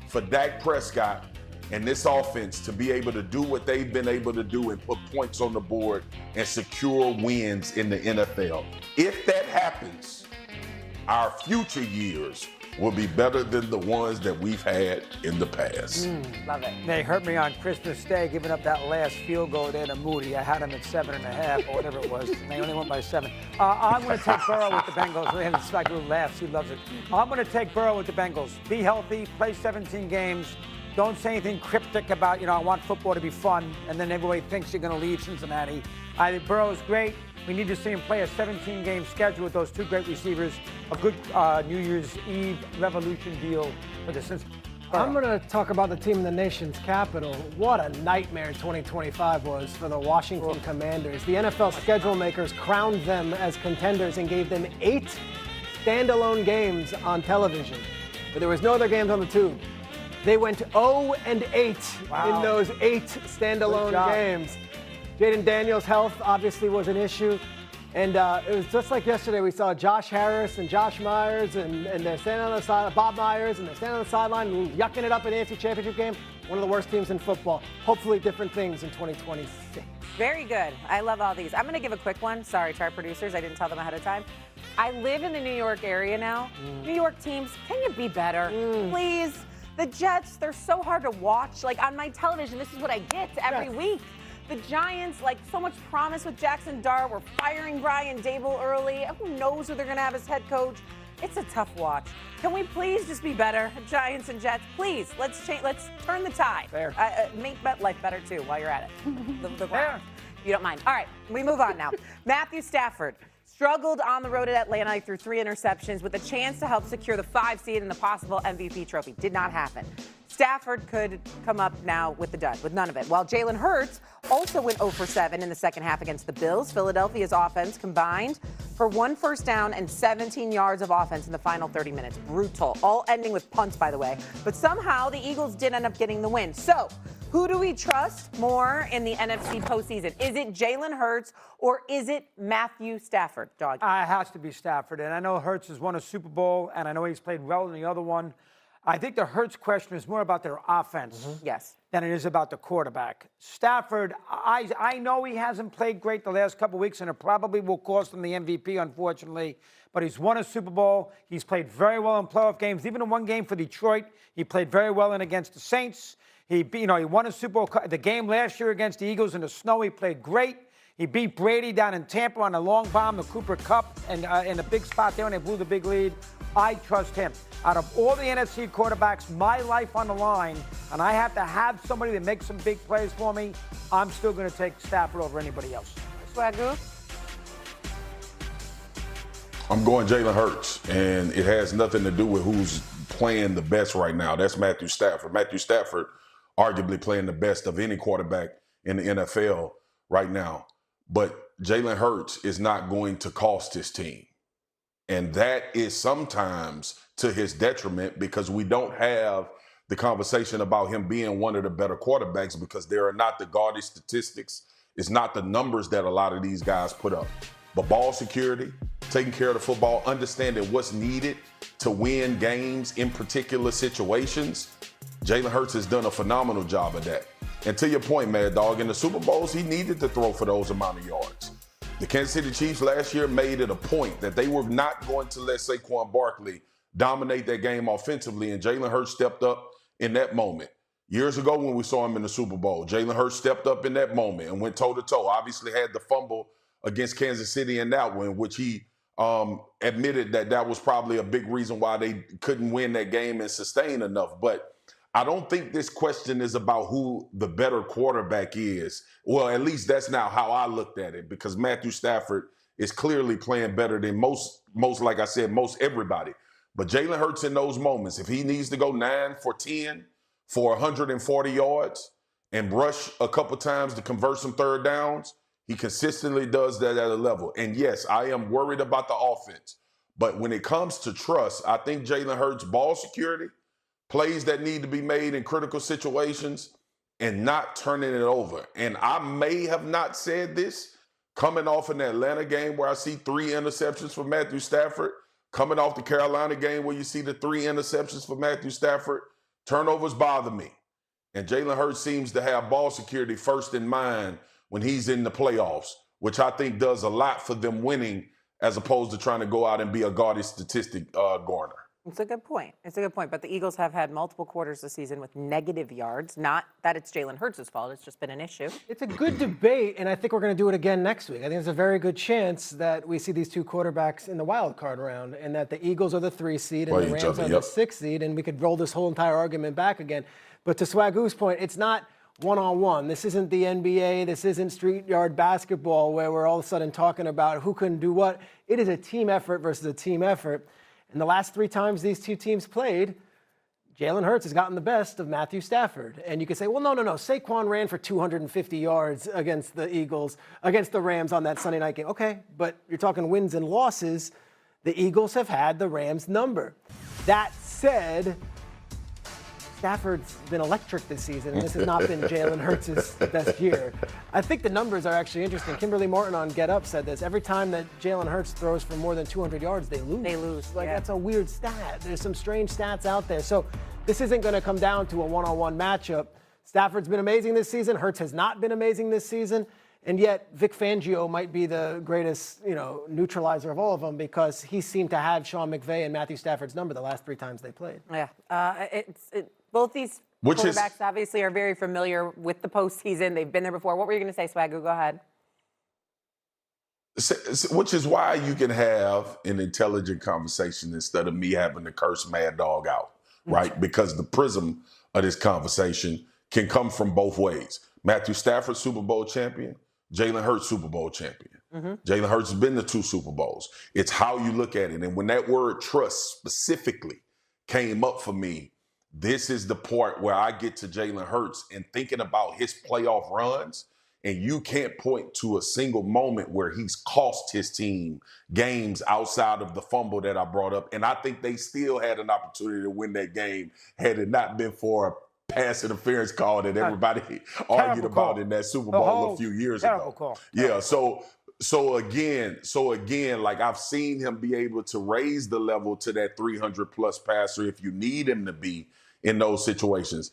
for Dak Prescott and this offense to be able to do what they've been able to do and put points on the board and secure wins in the NFL. If that happens, our future years will be better than the ones that we've had in the past. Love it. They hurt me on Christmas Day, giving up that last field goal there to Moody. I had him at 7.5 or whatever it was, and they only went by 7. I'm going to take Burrow with the Bengals. We had this like little laughs. He loves it. I'm going to take Burrow with the Bengals. Be healthy, play 17 games. Don't say anything cryptic about, I want football to be fun, and then everybody thinks you're going to leave Cincinnati. I think Burrow's great. We need to see him play a 17-game schedule with those two great receivers. A good New Year's Eve revolution deal for the Cincinnati. I'm going to talk about the team in the nation's capital. What a nightmare 2025 was for the Washington Commanders. The NFL schedule makers crowned them as contenders and gave them 8 standalone games on television. But there was no other games on the tube. They went 0-8 in those 8 standalone games. Jaden Daniels' health obviously was an issue. And it was just like yesterday, we saw Josh Harris and Josh Myers, and they're standing on the side, Bob Myers, and they're standing on the sideline, yucking it up in the AFC Championship game. One of the worst teams in football. Hopefully different things in 2026. Very good. I love all these. I'm going to give a quick one. Sorry to our producers. I didn't tell them ahead of time. I live in the New York area now. New York teams, can you be better? Please. The Jets, they're so hard to watch. Like on my television, this is what I get every week. The Giants, like so much promise with Jackson Dart. We're firing Brian Dable early. Who knows who they're going to have as head coach? It's a tough watch. Can we please just be better, Giants and Jets? Please, let's change. Let's turn the tide. Fair. Make life better too while you're at it. the Fair. You don't mind. All right, we move on now. Matthew Stafford struggled on the road at Atlanta. He threw 3 interceptions with a chance to help secure the 5 seed and the possible MVP trophy. Did not happen. Stafford could come up now with the dud, with none of it. While Jalen Hurts also went 0 for 7 in the second half against the Bills. Philadelphia's offense combined for 1 first down and 17 yards of offense in the final 30 minutes. Brutal. All ending with punts, by the way. But somehow the Eagles did end up getting the win. So who do we trust more in the NFC postseason? Is it Jalen Hurts or is it Matthew Stafford, Dog? It has to be Stafford. And I know Hurts has won a Super Bowl, and I know he's played well in the other one. I think the Hurts question is more about their offense than it is about the quarterback. Stafford, I know he hasn't played great the last couple of weeks, and it probably will cost him the MVP, unfortunately. But he's won a Super Bowl. He's played very well in playoff games. Even in one game for Detroit, he played very well in against the Saints. He won a Super Bowl. The game last year against the Eagles in the snow, he played great. He beat Brady down in Tampa on a long bomb, the Cooper Cup, and in a big spot there, and they blew the big lead. I trust him. Out of all the NFC quarterbacks, my life on the line, and I have to have somebody that makes some big plays for me, I'm still going to take Stafford over anybody else. Swagoo? I'm going Jalen Hurts, and it has nothing to do with who's playing the best right now. That's Matthew Stafford. Matthew Stafford arguably playing the best of any quarterback in the NFL right now. But Jalen Hurts is not going to cost his team. And that is sometimes to his detriment because we don't have the conversation about him being one of the better quarterbacks because there are not the gaudy statistics. It's not the numbers that a lot of these guys put up. But ball security, taking care of the football, understanding what's needed to win games in particular situations, Jalen Hurts has done a phenomenal job of that. And to your point, Mad Dog, in the Super Bowls, he needed to throw for those amount of yards. The Kansas City Chiefs last year made it a point that they were not going to let Saquon Barkley dominate that game offensively, and Jalen Hurts stepped up in that moment. Years ago when we saw him in the Super Bowl, Jalen Hurts stepped up in that moment and went toe-to-toe. Obviously had the fumble against Kansas City in that one, which he admitted that was probably a big reason why they couldn't win that game and sustain enough. But I don't think this question is about who the better quarterback is. Well, at least that's not how I looked at it because Matthew Stafford is clearly playing better than most, like I said, most everybody. But Jalen Hurts in those moments, if he needs to go 9 for 10 for 140 yards and rush a couple times to convert some third downs, he consistently does that at a level. And yes, I am worried about the offense. But when it comes to trust, I think Jalen Hurts' ball security, plays that need to be made in critical situations, and not turning it over. And I may have not said this coming off an Atlanta game where I see 3 interceptions for Matthew Stafford, coming off the Carolina game where you see the 3 interceptions for Matthew Stafford. Turnovers bother me. And Jalen Hurts seems to have ball security first in mind when he's in the playoffs, which I think does a lot for them winning as opposed to trying to go out and be a gaudy statistic garner. It's a good point. It's a good point. But the Eagles have had multiple quarters this season with negative yards. Not that it's Jalen Hurts' fault. It's just been an issue. It's a good debate, and I think we're going to do it again next week. I think there's a very good chance that we see these two quarterbacks in the wild card round, and that the Eagles are the 3 seed and the Rams are the 6 seed, and we could roll this whole entire argument back again. But to Swagu's point, it's not one-on-one. This isn't the NBA. This isn't street yard basketball where we're all of a sudden talking about who can do what. It is a team effort versus a team effort. And the last 3 times these two teams played, Jalen Hurts has gotten the best of Matthew Stafford. And you can say, well, no. Saquon ran for 250 yards against the Rams on that Sunday night game. Okay, but you're talking wins and losses. The Eagles have had the Rams number. That said, Stafford's been electric this season, and this has not been Jalen Hurts' best year. I think the numbers are actually interesting. Kimberly Morton on Get Up said this. Every time that Jalen Hurts throws for more than 200 yards, they lose. They lose. That's a weird stat. There's some strange stats out there. So this isn't going to come down to a one-on-one matchup. Stafford's been amazing this season. Hurts has not been amazing this season. And yet, Vic Fangio might be the greatest, neutralizer of all of them because he seemed to have Sean McVay and Matthew Stafford's number the last 3 times they played. Yeah, both these quarterbacks obviously are very familiar with the postseason. They've been there before. What were you going to say, Swagu? Go ahead. Which is why you can have an intelligent conversation instead of me having to curse Mad Dog out, right? Because the prism of this conversation can come from both ways. Matthew Stafford, Super Bowl champion. Jalen Hurts, Super Bowl champion. Jalen Hurts has been to 2 Super Bowls. It's how you look at it. And when that word trust specifically came up for me, this is the part where I get to Jalen Hurts and thinking about his playoff runs, and you can't point to a single moment where he's cost his team games outside of the fumble that I brought up. And I think they still had an opportunity to win that game had it not been for a pass interference call that everybody argued about in that Super Bowl a few years ago. Call. Yeah, so again, like I've seen him be able to raise the level to that 300-plus passer if you need him to be in those situations.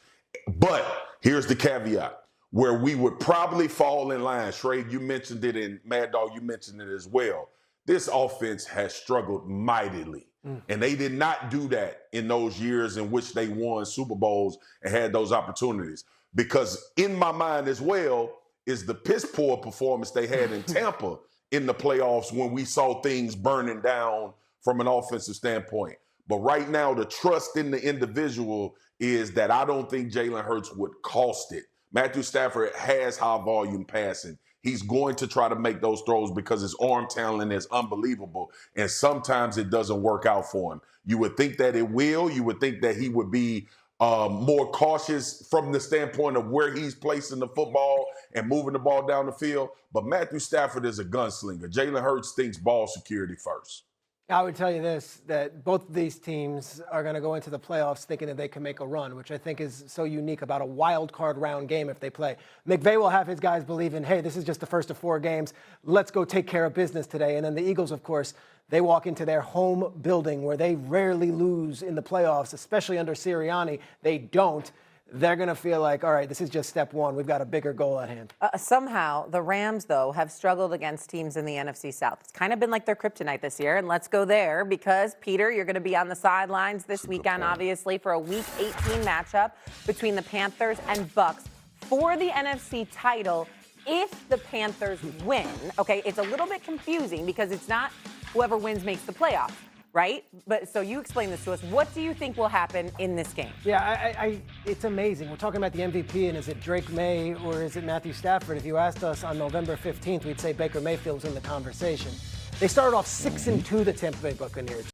But here's the caveat where we would probably fall in line. Shrey, you mentioned it, and Mad Dog, you mentioned it as well. This offense has struggled mightily. And they did not do that in those years in which they won Super Bowls and had those opportunities. Because in my mind as well is the piss poor performance they had in Tampa in the playoffs when we saw things burning down from an offensive standpoint. But right now, the trust in the individual is that I don't think Jalen Hurts would cost it. Matthew Stafford has high volume passing. He's going to try to make those throws because his arm talent is unbelievable. And sometimes it doesn't work out for him. You would think that it will. You would think that he would be more cautious from the standpoint of where he's placing the football and moving the ball down the field. But Matthew Stafford is a gunslinger. Jalen Hurts thinks ball security first. I would tell you this, that both of these teams are going to go into the playoffs thinking that they can make a run, which I think is so unique about a wild card round game if they play. McVay will have his guys believing, hey, this is just the first of 4 games. Let's go take care of business today. And then the Eagles, of course, they walk into their home building where they rarely lose in the playoffs, especially under Sirianni. They don't. They're going to feel like, all right, this is just step 1. We've got a bigger goal at hand. Somehow, the Rams, though, have struggled against teams in the NFC South. It's kind of been like their kryptonite this year, and let's go there because, Peter, you're going to be on the sidelines this weekend, obviously, for a Week 18 matchup between the Panthers and Bucks for the NFC title if the Panthers win. Okay, it's a little bit confusing because it's not whoever wins makes the playoffs. Right? But so you explain this to us. What do you think will happen in this game? Yeah, it's amazing. We're talking about the MVP, and is it Drake May or is it Matthew Stafford? If you asked us on November 15th, we'd say Baker Mayfield's in the conversation. They started off 6-2, the Tampa Bay Buccaneers.